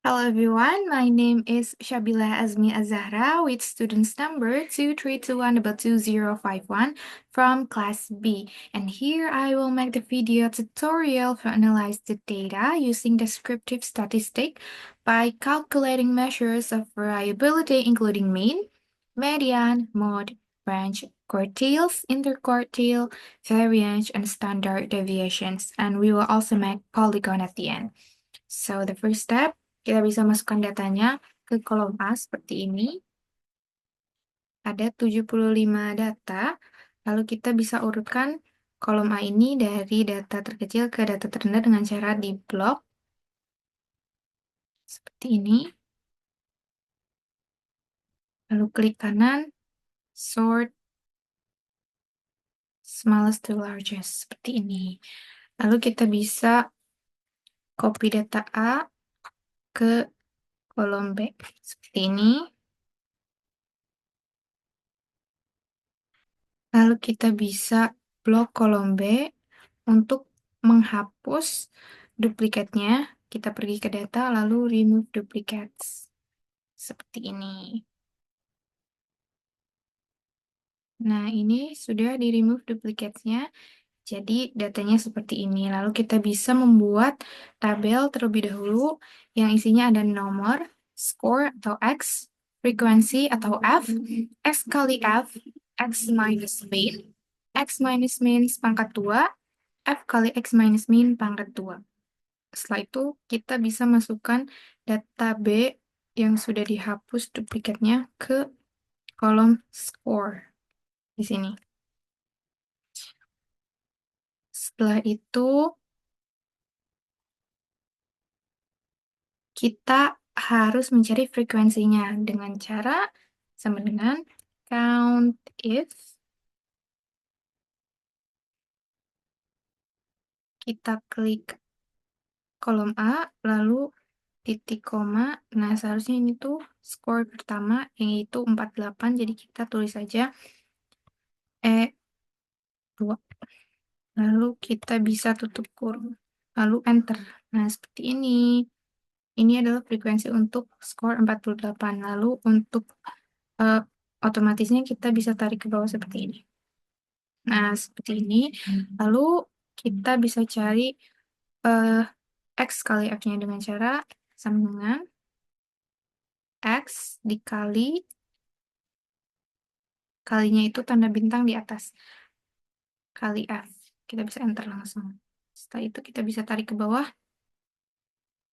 Hello everyone, my name is Shabila Azmi Azahra with students number 2321-2051 from class B. And here I will make the video tutorial to analyze the data using descriptive statistic by calculating measures of variability including mean, median, mode, range, quartiles, interquartile, variance, and standard deviations. And we will also make polygon at the end. So the first step, kita bisa masukkan datanya ke kolom A seperti ini. Ada 75 data, lalu kita bisa urutkan kolom A ini dari data terkecil ke data terendah dengan cara di blok. Seperti ini. Lalu klik kanan, sort smallest to largest, seperti ini. Lalu kita bisa copy data A ke kolom B, seperti ini. Lalu kita bisa blok kolom B untuk menghapus duplikatnya. Kita pergi ke data, lalu remove duplicates. Seperti ini. Nah, ini sudah di-remove duplikatnya. Jadi, datanya seperti ini. Lalu kita bisa membuat tabel terlebih dahulu yang isinya ada nomor, score atau X, frekuensi atau F, X kali F, X minus mean, X minus mean pangkat 2, F kali X minus mean pangkat 2. Setelah itu, kita bisa masukkan data B yang sudah dihapus duplikatnya ke kolom score di sini. Setelah itu, kita harus mencari frekuensinya dengan cara sama dengan count if. Kita klik kolom A, lalu titik koma. Nah, seharusnya ini tuh skor pertama, yaitu 48. Jadi kita tulis saja E2. Lalu kita bisa tutup kurung. Lalu enter. Nah, seperti ini. Ini adalah frekuensi untuk skor 48. Lalu untuk otomatisnya kita bisa tarik ke bawah seperti ini. Nah, seperti ini. Lalu kita bisa cari X kali F-nya dengan cara sama dengan X dikali kalinya itu tanda bintang di atas. Kali F. Kita bisa enter langsung. Setelah itu kita bisa tarik ke bawah.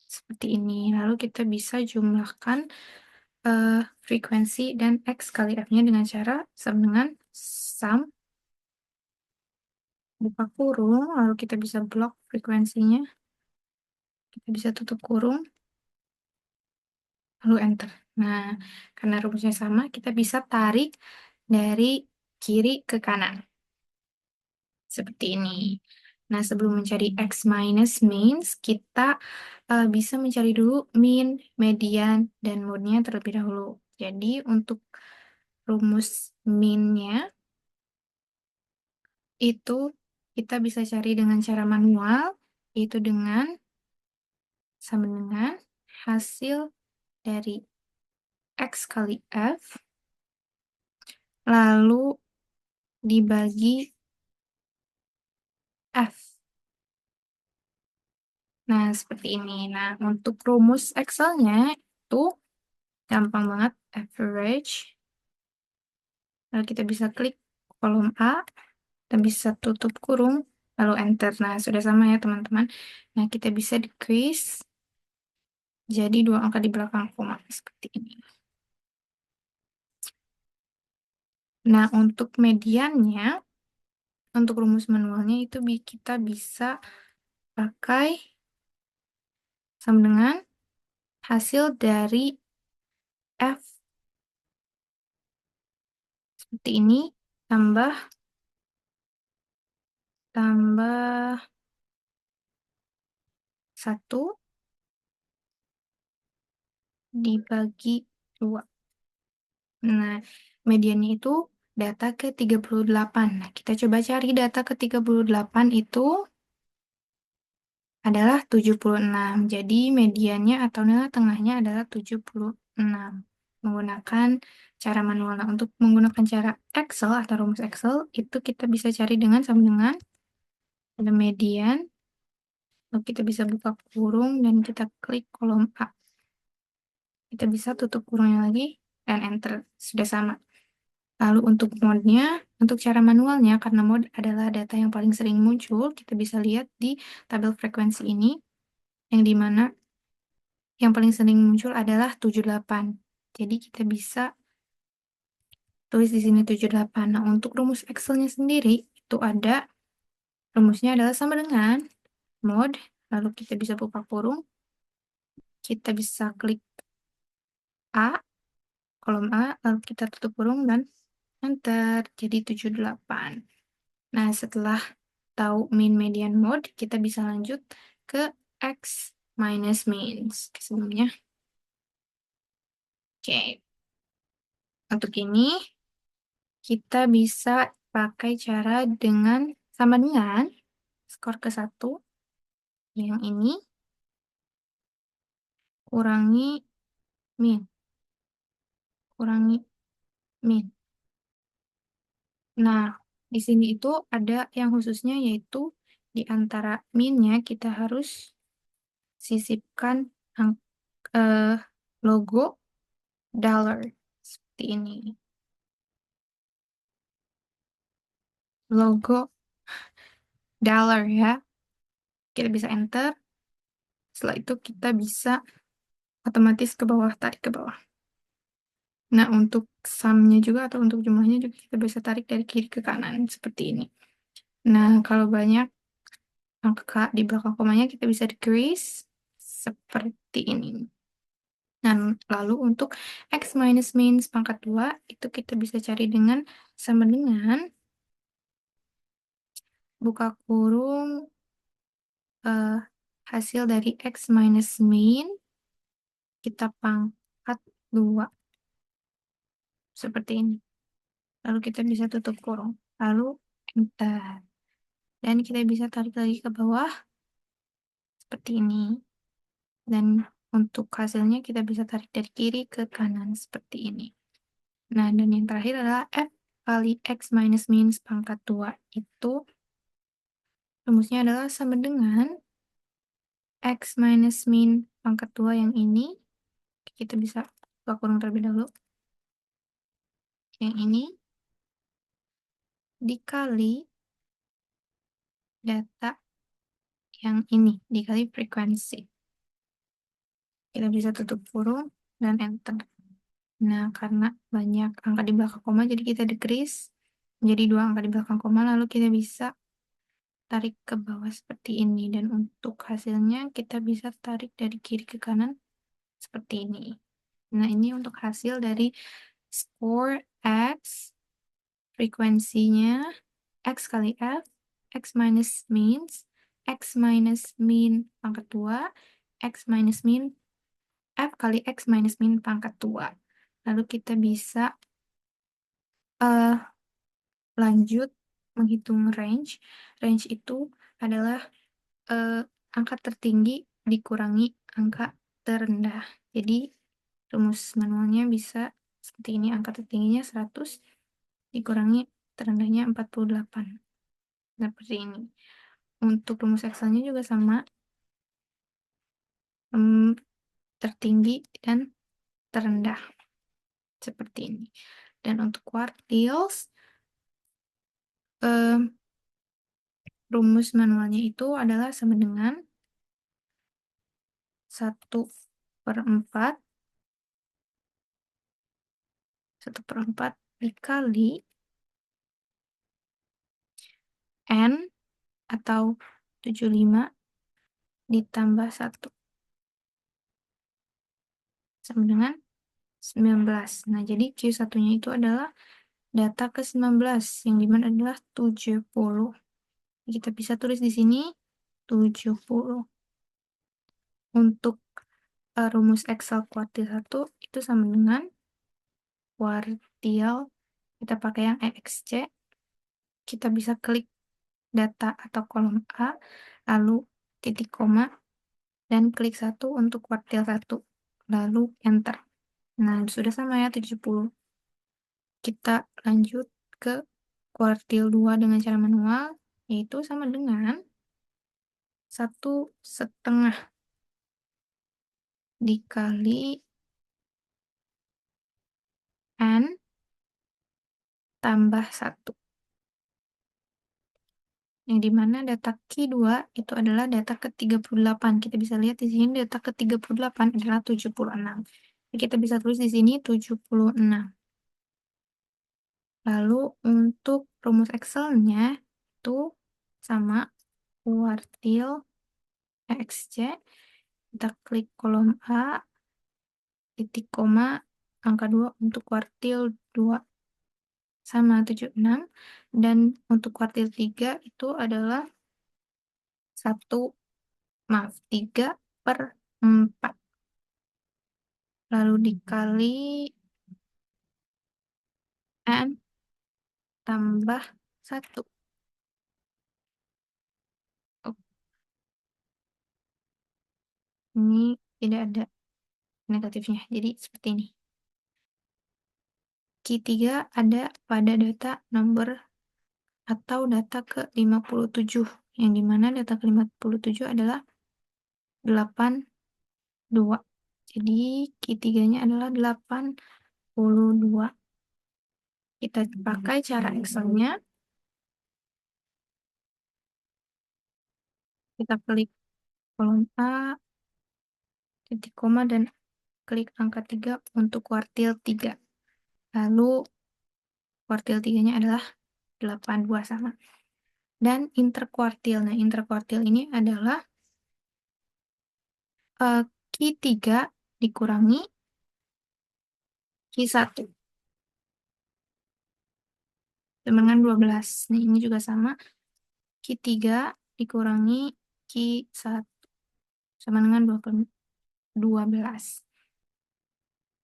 Seperti ini. Lalu kita bisa jumlahkan frekuensi dan X kali F-nya dengan cara sama dengan sum. Buka kurung, lalu kita bisa blok frekuensinya. Kita bisa tutup kurung. Lalu enter. Nah, karena rumusnya sama, kita bisa tarik dari kiri ke kanan. Seperti ini. Nah, sebelum mencari X minus means, kita bisa mencari dulu mean, median, dan mode-nya terlebih dahulu. Jadi, untuk rumus mean-nya, itu kita bisa cari dengan cara manual, yaitu dengan sama dengan hasil dari X kali F, lalu dibagi F. Nah, seperti ini. Nah, untuk rumus Excel-nya itu gampang banget, average. Lalu kita bisa klik kolom A, kita bisa tutup kurung, lalu enter. Nah, sudah sama ya teman-teman. Nah, kita bisa decrease, jadi 2 angka di belakang koma, seperti ini. Nah, untuk mediannya, untuk rumus manualnya itu kita bisa pakai sama dengan hasil dari F seperti ini tambah 1 dibagi 2. Nah, mediannya itu data ke 38. Nah, kita coba cari data ke 38 itu adalah 76. Jadi mediannya atau nilai tengahnya adalah 76. Menggunakan cara manual. Nah, untuk menggunakan cara Excel atau rumus Excel, itu kita bisa cari dengan sama dengan ada median. Lalu kita bisa buka kurung dan kita klik kolom A. Kita bisa tutup kurungnya lagi dan enter. Sudah sama. Lalu untuk mode-nya, untuk cara manualnya, karena mode adalah data yang paling sering muncul, kita bisa lihat di tabel frekuensi ini, yang dimana yang paling sering muncul adalah 78. Jadi kita bisa tulis di sini 78. Nah, untuk rumus Excel-nya sendiri, itu ada, rumusnya adalah sama dengan mode, lalu kita bisa buka kurung, kita bisa klik A, kolom A, lalu kita tutup kurung dan enter. Jadi 78. Nah, setelah tahu mean, median, mode, kita bisa lanjut ke X minus means. Sebelumnya, oke. Untuk ini, kita bisa pakai cara dengan sama dengan skor ke 1, yang ini, kurangi min, kurangi min. Nah, di sini itu ada yang khususnya, yaitu di antara min-nya kita harus sisipkan logo dollar seperti ini. Logo dollar ya. Kita bisa enter. Setelah itu kita bisa otomatis ke bawah, tarik ke bawah. Nah, untuk sumnya juga atau untuk jumlahnya juga kita bisa tarik dari kiri ke kanan seperti ini. Nah, kalau banyak angka di belakang komanya kita bisa decrease seperti ini. Dan lalu untuk X minus means pangkat 2 itu kita bisa cari dengan sama dengan buka kurung hasil dari X minus mean kita pangkat 2 seperti ini. Lalu kita bisa tutup kurung. Lalu enter. Dan kita bisa tarik lagi ke bawah seperti ini. Dan untuk hasilnya kita bisa tarik dari kiri ke kanan seperti ini. Nah, dan yang terakhir adalah F kali X minus min pangkat 2. Itu rumusnya adalah sama dengan X minus min pangkat 2 yang ini. Kita bisa buka kurung terlebih dahulu. Yang ini dikali data yang ini, dikali frekuensi. Kita bisa tutup kurung dan enter. Nah, karena banyak angka di belakang koma, jadi kita decrease menjadi 2 angka di belakang koma, lalu kita bisa tarik ke bawah seperti ini. Dan untuk hasilnya kita bisa tarik dari kiri ke kanan seperti ini. Nah, ini untuk hasil dari score X, frekuensinya, X kali F, X minus means, X minus mean pangkat 2, X minus mean, F kali X minus mean pangkat 2. Lalu kita bisa lanjut menghitung range. Range itu adalah angka tertinggi dikurangi angka terendah. Jadi rumus manualnya bisa seperti ini. Angka tertingginya 100 dikurangi terendahnya 48. Seperti ini. Untuk rumus Excel-nya juga sama. Tertinggi dan terendah. Seperti ini. Dan untuk quartiles, rumus manualnya itu adalah sama dengan 1/4 dikali N atau 75 ditambah 1 sama dengan 19. Nah, jadi Q1-nya itu adalah data ke-19 yang dimana adalah 70. Kita bisa tulis di sini 70. Untuk rumus Excel kuartil 1 itu sama dengan kuartil, kita pakai yang EXC, kita bisa klik data atau kolom A, lalu titik koma, dan klik 1 untuk kuartil 1, lalu enter. Nah, sudah sama ya 70. Kita lanjut ke kuartil 2 dengan cara manual, yaitu sama dengan 1,5 dikali N tambah 1. Yang dimana data Q2 itu adalah data ke-38. Kita bisa lihat di sini data ke-38 adalah 76. Kita bisa tulis di sini 76. Lalu untuk rumus Excel-nya itu sama kuartil XC. Kita klik kolom A, titik koma, angka 2 untuk kuartil 2 sama 76. Dan untuk kuartil 3 itu adalah 3/4. Lalu dikali N tambah 1. Oh, ini tidak ada negatifnya, jadi seperti ini. Q3 ada pada data nomor atau data ke-57, yang dimana data ke-57 adalah 82. Jadi Q3-nya adalah 82. Kita pakai cara Excel-nya. Kita klik kolom A, titik koma, dan klik angka 3 untuk kuartil 3. Lalu kuartil 3-nya adalah 82 sama. Dan interkuartil. Nah, interkuartil ini adalah Q3 dikurangi Q1 dengan 12. Nah, ini juga sama. Q3 dikurangi Q1 sama dengan 12.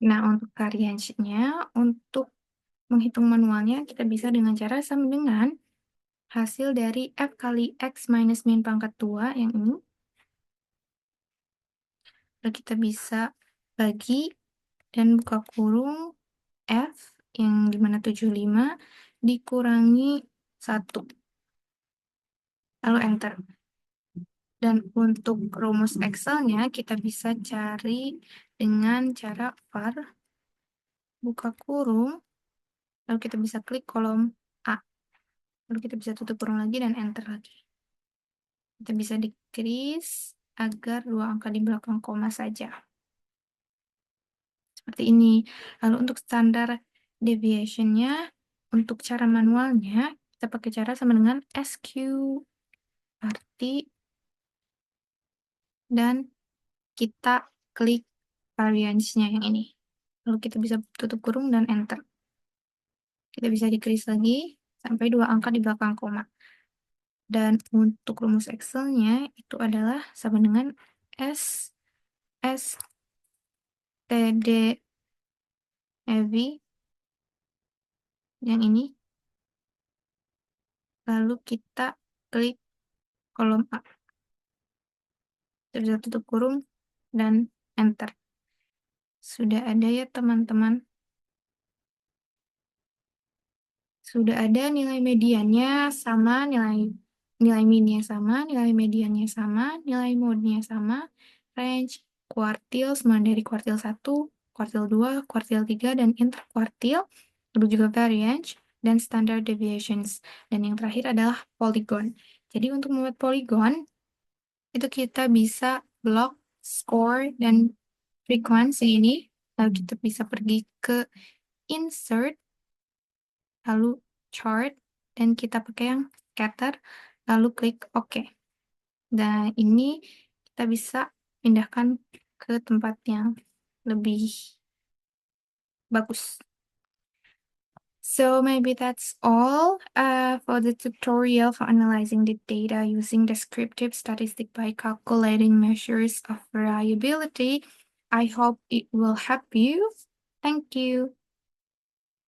Nah, untuk variance-nya, untuk menghitung manualnya, kita bisa dengan cara sama dengan hasil dari F kali X minus min pangkat 2 yang ini. Lalu kita bisa bagi dan buka kurung F yang dimana 75 dikurangi 1. Lalu enter. Dan untuk rumus Excel-nya kita bisa cari dengan cara var, buka kurung, lalu kita bisa klik kolom A. Lalu kita bisa tutup kurung lagi dan enter lagi. Kita bisa decrease agar 2 angka di belakang koma saja. Seperti ini. Lalu untuk standar deviation-nya, untuk cara manualnya, kita pakai cara sama dengan SQRT, dan kita klik variance-nya yang ini. Lalu kita bisa tutup kurung dan enter. Kita bisa decrease lagi sampai 2 angka di belakang koma. Dan untuk rumus Excel-nya itu adalah sama dengan STD EV yang ini. Lalu kita klik kolom A. Kita bisa tutup kurung dan enter. Sudah ada ya teman-teman. Sudah ada nilai mediannya sama, nilai minnya sama, nilai mediannya sama, nilai mode-nya sama, range, kuartil, semua dari kuartil 1, kuartil 2, kuartil 3, dan interkuartil, lalu juga variance, dan standard deviations. Dan yang terakhir adalah polygon. Jadi untuk membuat polygon, itu kita bisa block, score, dan frequency ini. Lalu kita bisa pergi ke insert, lalu chart, dan kita pakai yang scatter, lalu klik OK. Dan ini kita bisa pindahkan ke tempat yang lebih bagus. So maybe that's all for the tutorial for analyzing the data using descriptive statistic by calculating measures of variability. I hope it will help you. Thank you.